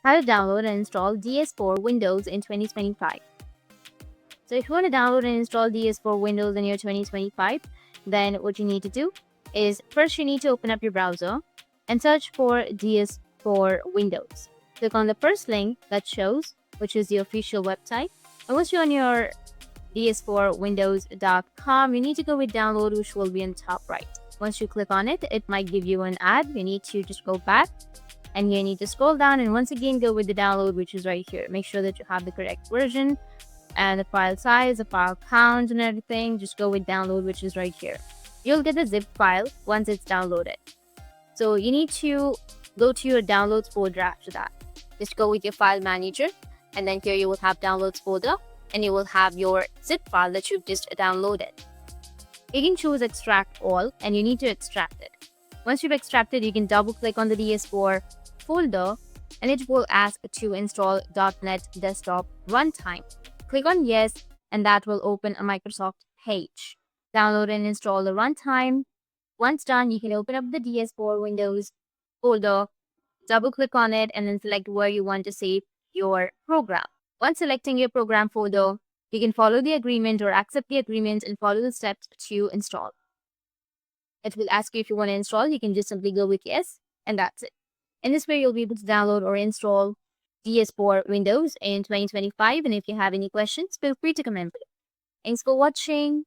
how to download and install DS4Windows in 2025. So if you want to download and install DS4Windows in your 2025, then what you need to do is first you need to open up your browser and search for DS4Windows. Click on the first link that shows, which is the official website. And once you're on your DS4Windows.com, you need to go with download, which will be on top right. Once you click on it, it might give you an ad. You need to just go back and you need to scroll down and once again go with the download, which is right here. Make sure that you have the correct version and the file size, the file count and everything. Just go with download, which is right here. You'll get the zip file once it's downloaded. So you need to go to your downloads folder after that. Just go with your file manager and then here you will have downloads folder and you will have your zip file that you've just downloaded. You can choose extract all and you need to extract it. Once you've extracted, you can double click on the DS4 folder and it will ask to install .NET Desktop Runtime. Click on yes and that will open a Microsoft page. Download and install the runtime. Once done, you can open up the DS4Windows folder, double click on it and then select where you want to save your program. Once selecting your program folder, you can follow the agreement or accept the agreement and follow the steps to install. It will ask you if you want to install. You can just simply go with yes and that's it. In this way, you'll be able to download or install DS4Windows in 2025. And if you have any questions, feel free to comment below. Thanks for watching.